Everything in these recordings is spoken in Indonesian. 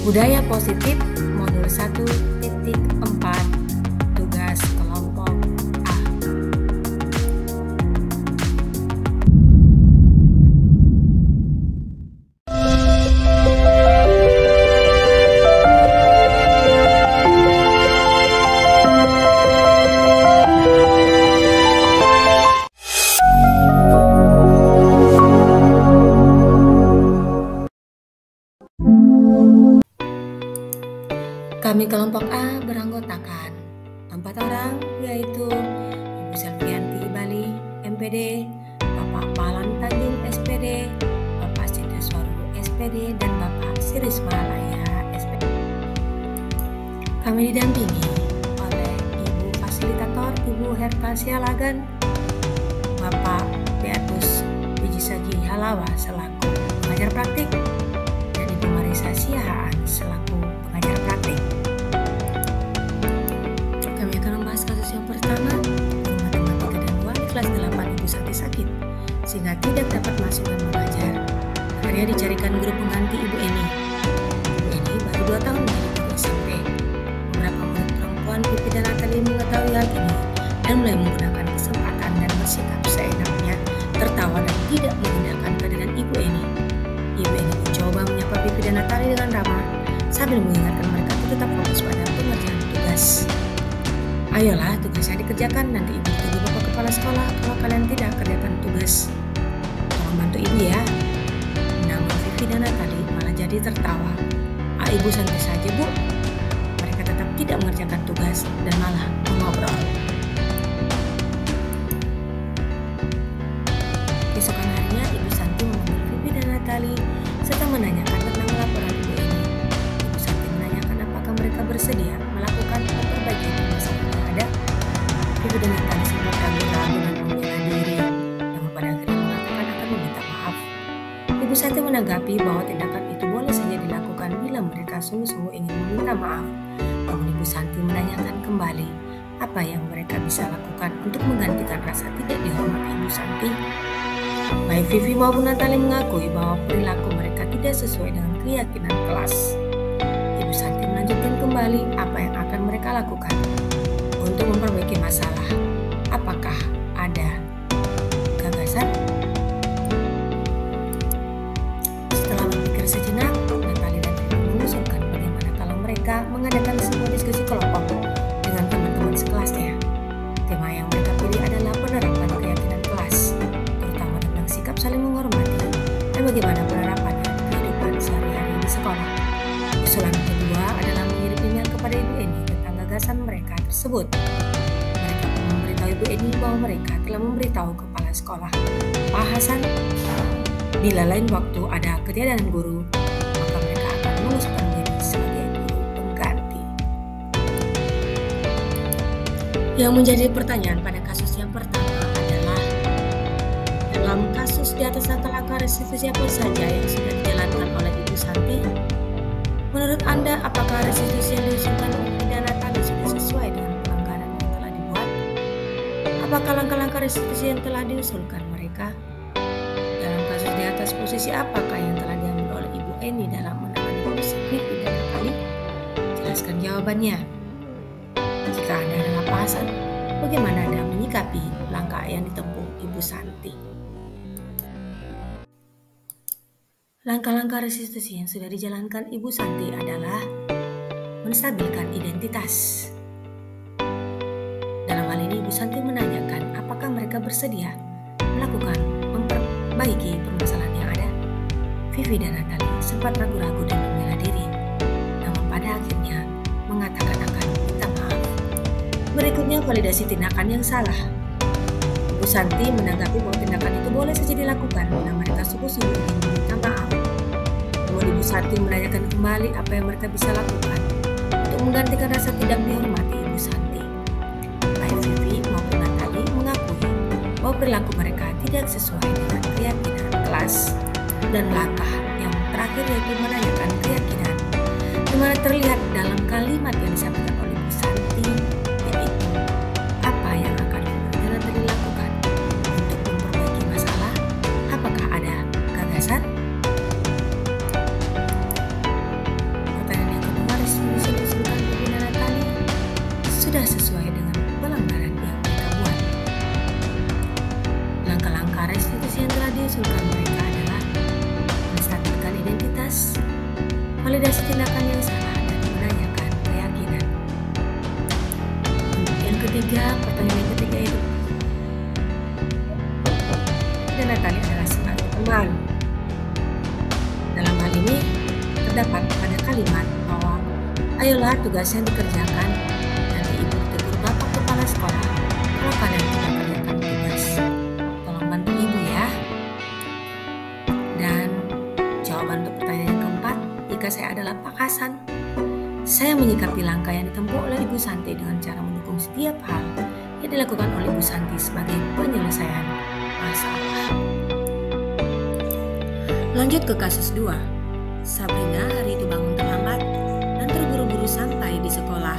Budaya Positif Modul 1.4 Tugas Kelompok A. Kami kelompok A beranggotakan 4 orang, yaitu Ibu Selvianti Bali, MPD, Bapak Palan Tanjung, SPD, Bapak Siteswaru, SPD, dan Bapak Sirisma Laya, SPD. Kami didampingi oleh Ibu Fasilitator, Ibu Herkasia Lagan, Bapak Beatus Wijisaji Halawa selaku pengajar praktik, dan Ibu Marisa Siahaan selaku pengajar praktik. Kami akan membahas kasus yang pertama, guru matematika dan 2 di kelas 8 Ibu Santi sakit sehingga tidak dapat masuk dan mengajar. Akhirnya dicarikan guru pengganti Ibu Eni. Ibu Eni baru 2 tahun menjadi guru SMP. Beberapa murid perempuan Pipi dan Natali mengetahui hal ini dan mulai menggunakan kesempatan dan bersikap seenaknya, tertawa dan tidak mengindahkan kehadiran Ibu Eni. Ibu Eni mencoba menyapa Pipi dan Natali dengan ramah sambil mengingatkan mereka untuk tetap fokus pada pengerjaan tugas. Ayolah, tugasnya dikerjakan, nanti ibu tunggu bapak kepala sekolah kalau kalian tidak kerjakan tugas. Tolong bantu ibu ya. Namun Vivi dan Natali malah jadi tertawa. Ibu santai saja bu. Mereka tetap tidak mengerjakan tugas dan malah mengobrol. Keesokan harinya Ibu Santi memanggil Vivi dan Natali serta menanyakan tentang laporan Ibu Eni. Ibu Santi menanyakan apakah mereka bersedia melakukan perbaikan masalah yang ada. Vivi dan Natali sempat ragu-ragu dan membela diri, namun pada akhirnya mengatakan akan meminta maaf. Ibu Santi menanggapi bahwa tindakan itu boleh saja dilakukan bila mereka sungguh-sungguh ingin meminta maaf. Namun Ibu Santi menanyakan kembali apa yang mereka bisa lakukan untuk menggantikan rasa tidak dihormati Ibu Santi. Baik Vivi maupun Natali mengakui bahwa perilaku mereka tidak sesuai dengan keyakinan kelas. Ibu Santi melanjutkan kembali apa yang akan mereka lakukan untuk memperbaiki masalah. Apakah ada gagasan? Setelah berpikir sejenak, Natali dan Vivi mengusulkan bagaimana kalau mereka mengadakan sebuah diskusi kelompok dengan teman-teman sekelasnya. Tema yang mereka pilih adalah penerapan keyakinan kelas, terutama tentang sikap saling menghormati dan bagaimana penerapannya di kehidupan sehari-hari di sekolah. Usulan kedua adalah mengirim email kepada Ibu Eni tentang gagasan mereka tersebut. Mereka pun memberitahu Ibu Eni bahwa mereka telah memberitahu kepala sekolah, Pak Hasan, bila lain waktu ada ketiadaan guru, maka mereka akan mengusulkan diri sebagai guru pengganti. Yang menjadi pertanyaan pada kasus yang pertama adalah, dalam kasus di atas langkah-langkah restitusi apa saja yang sudah dijalankan oleh Ibu Santi? Menurut Anda, apakah restitusi yang diusulkan oleh pidana tadi sudah sesuai dengan pelanggaran yang telah dibuat? Apakah langkah-langkah restitusi yang telah diusulkan mereka? Dalam kasus di atas, posisi apakah yang telah diambil oleh Ibu Eni dalam menangani kondisi Vivi dan Natali? Jelaskan jawabannya. Jika Anda adalah Pak Hasan, bagaimana Anda menyikapi langkah yang ditempuh Ibu Santi? Langkah-langkah restitusi yang sudah dijalankan Ibu Santi adalah menstabilkan identitas. Dalam hal ini Ibu Santi menanyakan apakah mereka bersedia melakukan memperbaiki permasalahan yang ada. Vivi dan Natali sempat ragu-ragu dan membela diri, namun pada akhirnya mengatakan akan minta maaf. Berikutnya validasi tindakan yang salah. Ibu Santi menanggapi bahwa tindakan itu boleh saja dilakukan bila mereka sungguh-sungguh ingin meminta maaf. Namun Ibu Santi menanyakan kembali apa yang mereka bisa lakukan untuk menggantikan rasa tidak dihormati Ibu Santi. Baik Vivi maupun Natali mengakui bahwa perilaku mereka tidak sesuai dengan keyakinan kelas. Dan langkah yang terakhir yaitu menanyakan keyakinan, di mana terlihat dalam kalimat yang disampaikan oleh Ibu Santi, yaitu apa yang akan Vivi dan Natali lakukan untuk memperbaiki masalah. Apakah ada gagasan? Validasi tindakan yang salah dan menanyakan keyakinan. Untuk yang ketiga, pertanyaan yang ketiga itu, dan Natali adalah sebagai teman. Dalam hal ini terdapat pada kalimat bahwa ayolah tugas yang dikerjakan, nanti ibu tegur bapak kepala sekolah kalau kalian tidak kerjakan tugas. Tolong bantu ibu ya. Dan jawaban untuk pertanyaan yang keempat, jika saya adalah Pak Hasan, saya menyikapi langkah yang ditempuh oleh Ibu Santi dengan cara mendukung setiap hal yang dilakukan oleh Ibu Santi sebagai penyelesaian masalah. Lanjut ke kasus 2. Sabrina hari itu bangun terlambat dan terburu-buru sampai di sekolah.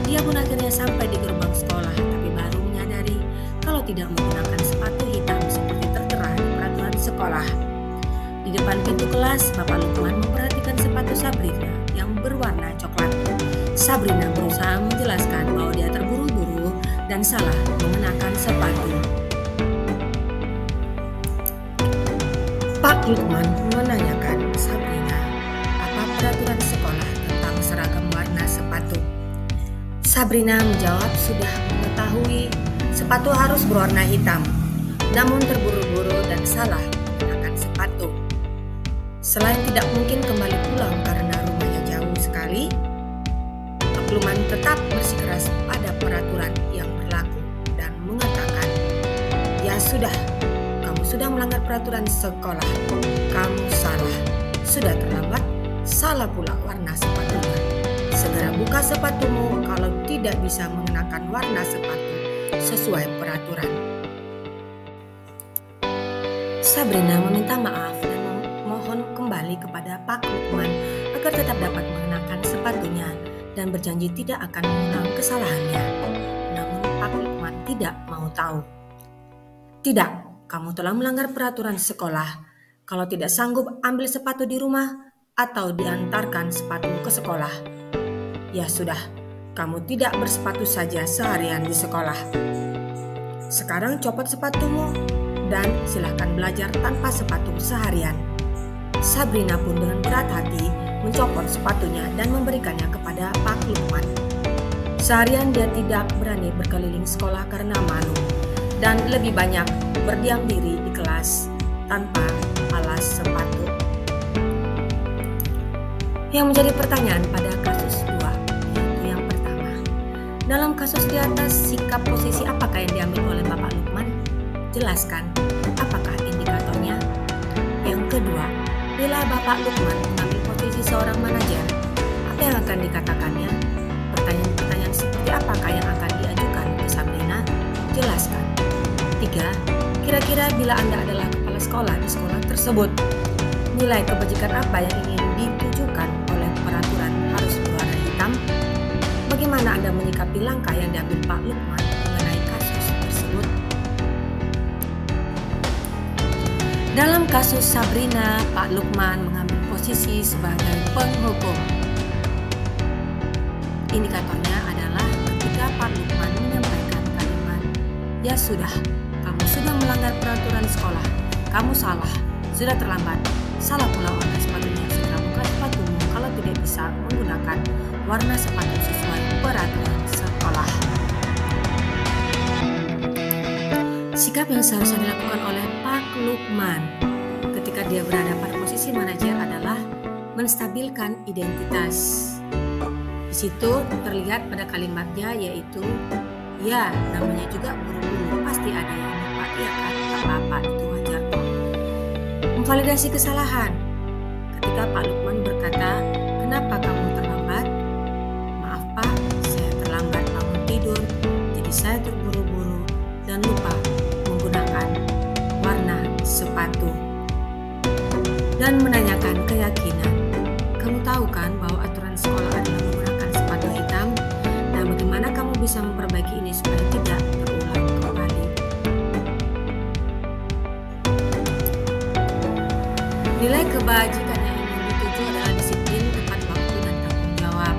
Dia pun akhirnya sampai di gerbang sekolah, tapi baru menyadari kalau tidak menggunakan sepatu hitam seperti tertera di peraturan sekolah. Di depan pintu kelas, Bapak Lukman memperhatikan sepatu Sabrina yang berwarna coklat. Sabrina berusaha menjelaskan bahwa dia terburu-buru dan salah mengenakan sepatu. Pak Lukman menanyakan Sabrina apa peraturan sekolah tentang seragam warna sepatu. Sabrina menjawab sudah mengetahui sepatu harus berwarna hitam, namun terburu-buru dan salah menggunakan sepatu. Selain tidak mungkin kembali pulang karena rumahnya jauh sekali, Pak Lukman tetap bersikeras pada peraturan yang berlaku dan mengatakan, "Ya sudah, kamu sudah melanggar peraturan sekolah. Kamu salah. Sudah terlambat, salah pula warna sepatunya. Segera buka sepatumu kalau tidak bisa mengenakan warna sepatu sesuai peraturan." Sabrina meminta maaf dan memohon kembali kepada Pak Lukman agar tetap dapat mengenakan sepatunya dan berjanji tidak akan mengulang kesalahannya. Namun Pak Lukman tidak mau tahu. "Tidak, kamu telah melanggar peraturan sekolah. Kalau tidak sanggup, ambil sepatu di rumah atau diantarkan sepatumu ke sekolah. Ya sudah, kamu tidak bersepatu saja seharian di sekolah. Sekarang copot sepatumu dan silahkan belajar tanpa sepatu seharian." Sabrina pun dengan berat hati mencopot sepatunya dan memberikannya kepada Pak Lukman. Seharian dia tidak berani berkeliling sekolah karena malu dan lebih banyak berdiam diri di kelas tanpa alas sepatu. Yang menjadi pertanyaan pada kasus 2 yaitu yang pertama, dalam kasus di atas sikap posisi apakah yang diambil oleh Bapak Lukman? Jelaskan apakah indikatornya. Yang kedua, bila Bapak Lukman mengambil posisi seorang manajer, apa yang akan dikatakannya? Pertanyaan-pertanyaan seperti apakah yang akan diajukan ke Sabrina? Jelaskan. 3. Kira-kira bila Anda adalah kepala sekolah di sekolah tersebut, nilai kebajikan apa yang ingin ditujukan oleh peraturan harus berwarna hitam? Bagaimana Anda menyikapi langkah yang diambil Pak Lukman mengenai kasus tersebut? Dalam kasus Sabrina, Pak Lukman mengambil posisi sebagai penghukum. Indikatornya adalah ketika Pak Lukman menyampaikan kalimat, "Ya sudah, kamu sudah melanggar peraturan sekolah. Kamu salah. Sudah terlambat. Salah pula warna sepatunya. Segera buka sepatumu kalau tidak bisa menggunakan warna sepatu sesuai peraturan sekolah." Sikap yang seharusnya dilakukan oleh Pak Lukman ketika dia berada pada posisi manajer adalah menstabilkan identitas. Di situ terlihat pada kalimatnya yaitu, "Ya, namanya juga buru-buru, pasti ada yang lupa, ya kan, tak apa-apa, itu wajar kok." Memvalidasi kesalahan. Ketika Pak Lukman berkata, "Kenapa kamu terlambat?" "Maaf Pak, saya terlambat bangun tidur, jadi saya terburu-buru dan lupa menggunakan warna sepatu." Dan menanyakan keyakinan. "Kamu tahu kan bahwa aturan sekolah adalah menggunakan sepatu hitam? Nah, bagaimana kamu bisa memperbaiki ini supaya tidak terulang kembali?" Nilai kebajikan yang ingin dituju adalah disiplin, tepat waktu, dan tanggung jawab.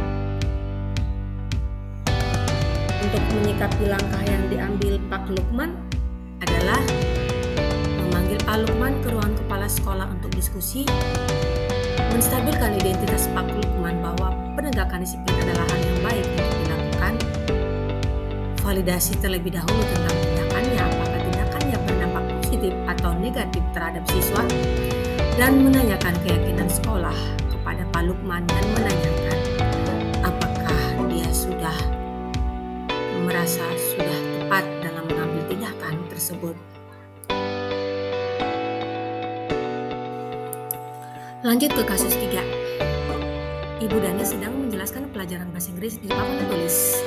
Untuk menyikapi langkah yang diambil Pak Lukman adalah memanggil Pak Lukman ke ruang kepala sekolah untuk diskusi, Menstabilkan identitas Pak Lukman bahwa penegakan disiplin adalah hal yang baik untuk dilakukan. Validasi terlebih dahulu tentang tindakannya, apakah tindakannya berdampak positif atau negatif terhadap siswa, dan menanyakan keyakinan sekolah kepada Pak Lukman dan menanyakan apakah dia sudah merasa sudah tepat dalam mengambil tindakan tersebut. Lanjut ke kasus 3. Ibu Dani sedang menjelaskan pelajaran bahasa Inggris di papan tulis.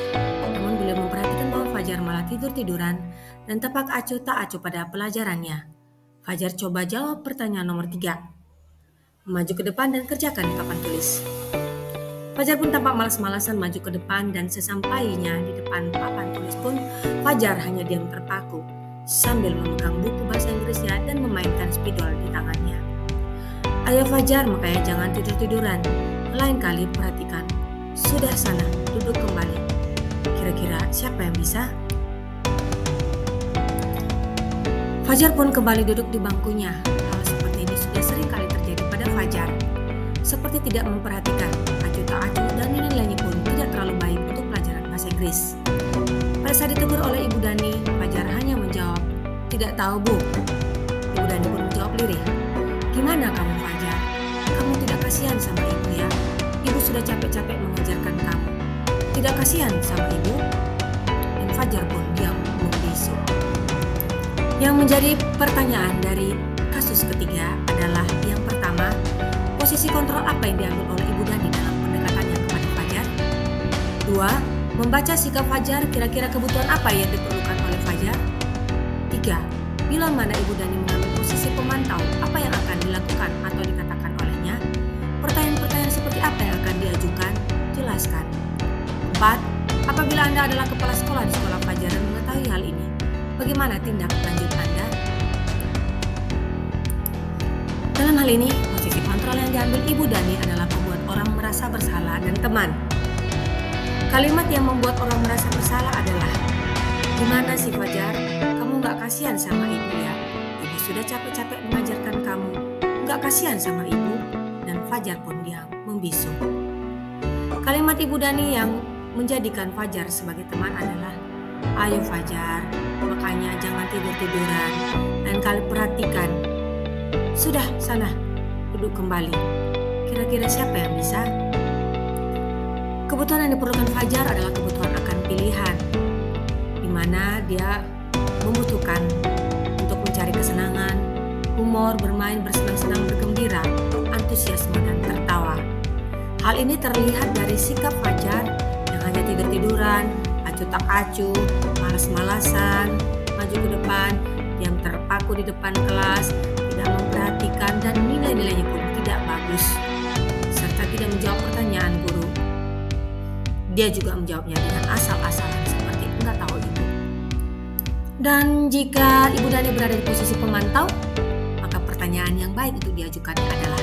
Namun beliau memperhatikan bahwa Fajar malah tidur-tiduran dan tapak acuh tak acuh pada pelajarannya. Fajar coba jawab pertanyaan nomor 3. Maju ke depan dan kerjakan di papan tulis. Fajar pun tampak malas-malasan maju ke depan, dan sesampainya di depan papan tulis pun Fajar hanya diam terpaku sambil memegang buku bahasa Inggrisnya dan memainkan spidol di tangannya. Ayo Fajar, makanya jangan tidur-tiduran. Lain kali perhatikan. Sudah sana, duduk kembali. Kira-kira siapa yang bisa? Fajar pun kembali duduk di bangkunya. Hal seperti ini sudah sering kali terjadi pada Fajar. Seperti tidak memperhatikan, acuh tak acuh, dan nilainya pun tidak terlalu baik untuk pelajaran bahasa Inggris. Pada saat ditegur oleh Ibu Dani, Fajar hanya menjawab, "Tidak tahu, Bu." Ibu Dani pun menjawab lirih, "Gimana kamu Fajar? Kamu tidak kasihan sama ibu ya? Ibu sudah capek-capek mengajarkan kamu. Tidak kasihan sama ibu?" Dan Fajar pun diam membisu. Yang menjadi pertanyaan dari kasus ketiga adalah yang pertama, posisi kontrol apa yang diambil oleh Ibu Dani dalam pendekatannya kepada Fajar? 2. Membaca sikap Fajar, kira-kira kebutuhan apa yang diperlukan oleh Fajar? 3. Bila mana Ibu Dani mengambil posisi pemantau, apa yang akan dilakukan atau dikatakan olehnya? Pertanyaan-pertanyaan seperti apa yang akan diajukan? Jelaskan. 4. Apabila Anda adalah kepala sekolah di sekolah Fajar dan mengetahui hal ini, bagaimana tindak lanjut Anda? Dalam hal ini, posisi kontrol yang diambil Ibu Dani adalah membuat orang merasa bersalah dan teman. Kalimat yang membuat orang merasa bersalah adalah, "Gimana sih Fajar? Kamu gak kasihan sama ibu ya? Ibu sudah capek-capek mengajarkan kamu. Gak kasihan sama ibu?" Dan Fajar pun diam membisu. Kalimat Ibu Dani yang menjadikan Fajar sebagai teman adalah, "Ayo Fajar, makanya jangan tidur-tiduran. Lain kali perhatikan. Sudah sana, duduk kembali. Kira-kira siapa yang bisa?" Kebutuhan yang diperlukan Fajar adalah kebutuhan akan pilihan, di mana dia membutuhkan untuk mencari kesenangan, humor, bermain, bersenang-senang, bergembira, antusiasme, dan tertawa. Hal ini terlihat dari sikap Fajar yang hanya tidur-tiduran, acuh tak acuh, malas-malasan, maju ke depan, diam terpaku di depan kelas, tidak memperhatikan, dan nilai-nilainya pun tidak bagus, serta tidak menjawab pertanyaan guru. Dia juga menjawabnya dengan asal-asalan seperti enggak tahu ibu. Dan jika Ibu Dani berada di posisi pemantau, maka pertanyaan yang baik untuk diajukan adalah,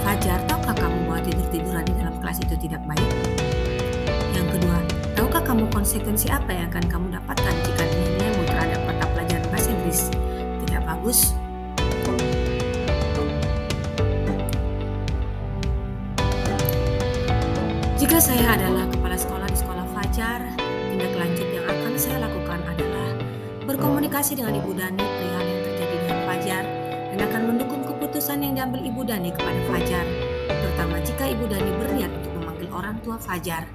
"Fajar, tahukah kamu bahwa tidur-tiduran di dalam kelas itu tidak baik?" Yang kedua, tahukah kamu konsekuensi apa yang akan kamu dapatkan jika nilaimu terhadap mata pelajaran bahasa Inggris tidak bagus? Jika saya adalah kepala sekolah di sekolah Fajar, tindak lanjut yang akan saya lakukan adalah berkomunikasi dengan Ibu Dani perihal yang terjadi dengan Fajar dan akan mendukung keputusan yang diambil Ibu Dani kepada Fajar, terutama jika Ibu Dani berniat untuk memanggil orang tua Fajar.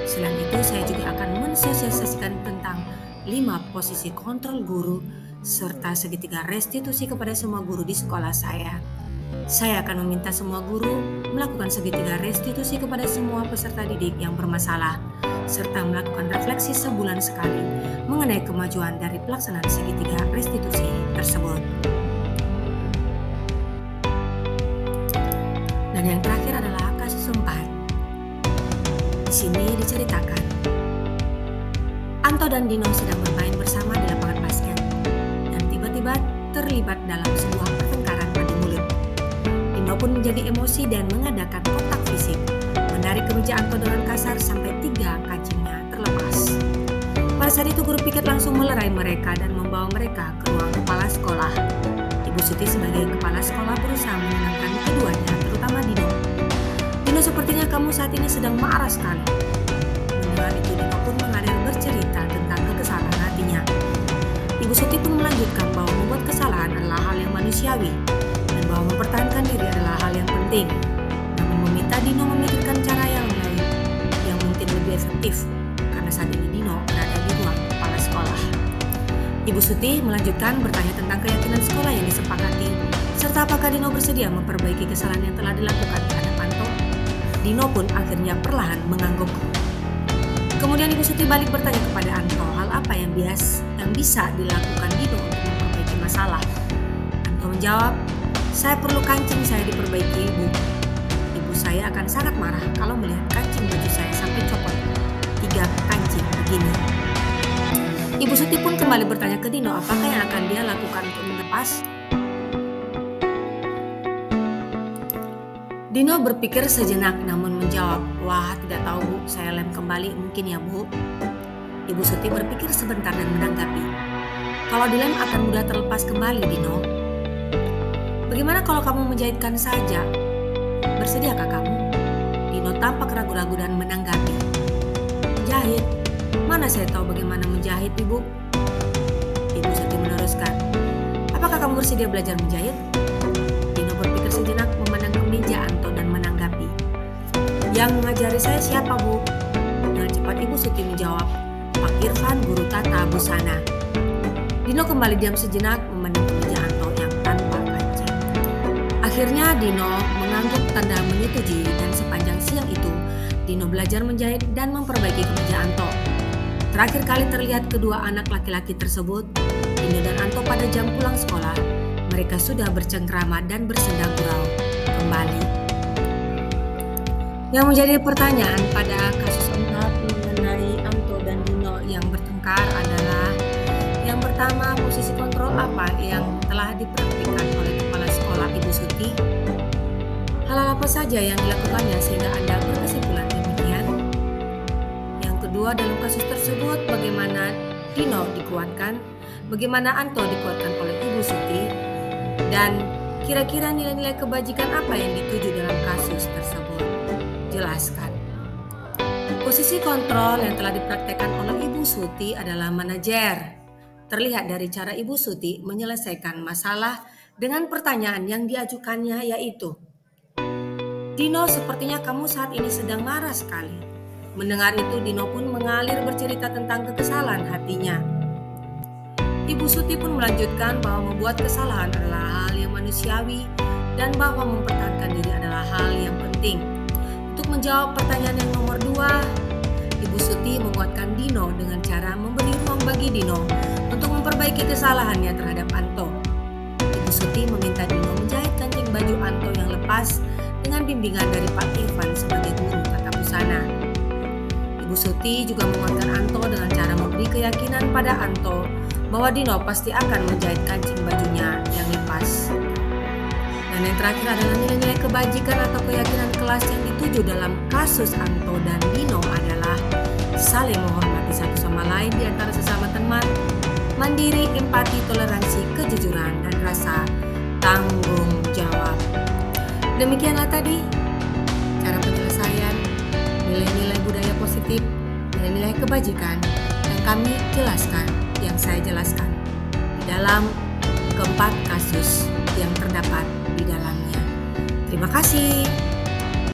Selain itu, saya juga akan mensosialisasikan tentang 5 posisi kontrol guru serta segitiga restitusi kepada semua guru di sekolah saya. Saya akan meminta semua guru melakukan segitiga restitusi kepada semua peserta didik yang bermasalah, serta melakukan refleksi sebulan sekali mengenai kemajuan dari pelaksanaan segitiga restitusi tersebut. Dan yang terakhir adalah kasus 4. Di sini diceritakan, Anto dan Dino sedang bermain bersama di lapangan basket dan tiba-tiba terlibat dalam sebuah pertengkaran adu mulut. Dino pun menjadi emosi dan mengadakan kontak fisik, menarik kemeja Anto dengan kasar sampai 3 kancingnya terlepas. Pada saat itu guru piket langsung melerai mereka dan membawa mereka ke ruang kepala sekolah. Ibu Suti sebagai kepala sekolah berusaha menenangkan keduanya, terutama ini sedang marah sekali. Mendengar itu, Dino pun mengalir bercerita tentang kekesalan hatinya. Ibu Suti pun melanjutkan bahwa membuat kesalahan adalah hal yang manusiawi dan bahwa mempertahankan diri adalah hal yang penting. Namun meminta Dino memikirkan cara yang lain yang mungkin lebih efektif karena saat ini Dino berada di ruang kepala sekolah. Ibu Suti melanjutkan bertanya tentang keyakinan sekolah yang disepakati serta apakah Dino bersedia memperbaiki kesalahan yang telah dilakukan terhadap Anto. Dino pun akhirnya perlahan mengangguk. Kemudian Ibu Suti balik bertanya kepada Anto hal apa yang bisa dilakukan Dino untuk memperbaiki masalah. Anto menjawab, "Saya perlu kancing saya diperbaiki, Ibu. Ibu saya akan sangat marah kalau melihat kancing baju saya sampai copot 3 kancing begini." Ibu Suti pun kembali bertanya ke Dino apakah yang akan dia lakukan untuk melepas. Dino berpikir sejenak namun menjawab, "Wah, tidak tahu Bu, saya lem kembali mungkin ya Bu." Ibu Suti berpikir sebentar dan menanggapi, "Kalau dilem akan mudah terlepas kembali, Dino. Bagaimana kalau kamu menjahitkan saja? Bersediakah kamu?" Dino tampak ragu-ragu dan menanggapi, "Menjahit? Mana saya tahu bagaimana menjahit, Ibu?" Ibu Suti meneruskan, "Apakah kamu bersedia belajar menjahit?" Dino berpikir sejenak memandang ke meja Anto dan menanggapi, "Yang mengajari saya siapa, Bu?" Dengan cepat Ibu Suti menjawab, "Pak Irfan, guru tata busana." Dino kembali diam sejenak memandang ke meja Anto yang tanpa kancing. Akhirnya Dino mengangguk tanda menyetujui dan sepanjang siang itu Dino belajar menjahit dan memperbaiki kemeja Anto. Terakhir kali terlihat kedua anak laki-laki tersebut, Dino dan Anto pada jam pulang sekolah. Mereka sudah bercengkrama dan bersenda gurau kembali. Yang menjadi pertanyaan pada kasus 4 mengenai Anto dan Dino yang bertengkar adalah yang pertama, posisi kontrol apa yang telah dipraktikkan oleh kepala sekolah Ibu Suti? Hal apa saja yang dilakukannya sehingga Anda berkesimpulan demikian? Yang kedua, dalam kasus tersebut bagaimana Dino dikuatkan, bagaimana Anto dikuatkan oleh Ibu Suti, dan kira-kira nilai-nilai kebajikan apa yang dituju dalam kasus tersebut? Jelaskan. Posisi kontrol yang telah dipraktekkan oleh Ibu Suti adalah manajer. Terlihat dari cara Ibu Suti menyelesaikan masalah dengan pertanyaan yang diajukannya yaitu, "Dino, sepertinya kamu saat ini sedang marah sekali." Mendengar itu Dino pun mengalir bercerita tentang kekesalan hatinya. Ibu Suti pun melanjutkan bahwa membuat kesalahan adalah hal yang manusiawi dan bahwa mempertahankan diri adalah hal yang penting. Untuk menjawab pertanyaan yang nomor 2, Ibu Suti menguatkan Dino dengan cara memberi ruang bagi Dino untuk memperbaiki kesalahannya terhadap Anto. Ibu Suti meminta Dino menjahit kancing baju Anto yang lepas dengan bimbingan dari Pak Irfan sebagai guru tata busana. Ibu Suti juga menguatkan Anto dengan cara memberi keyakinan pada Anto bahwa Dino pasti akan menjahit kancing bajunya yang lepas. Dan yang terakhir adalah nilai-nilai kebajikan atau keyakinan kelas yang dituju dalam kasus Anto dan Dino adalah saling menghormati satu sama lain di antara sesama teman, mandiri, empati, toleransi, kejujuran, dan rasa tanggung jawab. Demikianlah tadi cara penyelesaian nilai-nilai budaya positif, nilai-nilai kebajikan yang kami jelaskan, yang saya jelaskan di dalam keempat kasus yang terdapat di dalamnya. Terima kasih.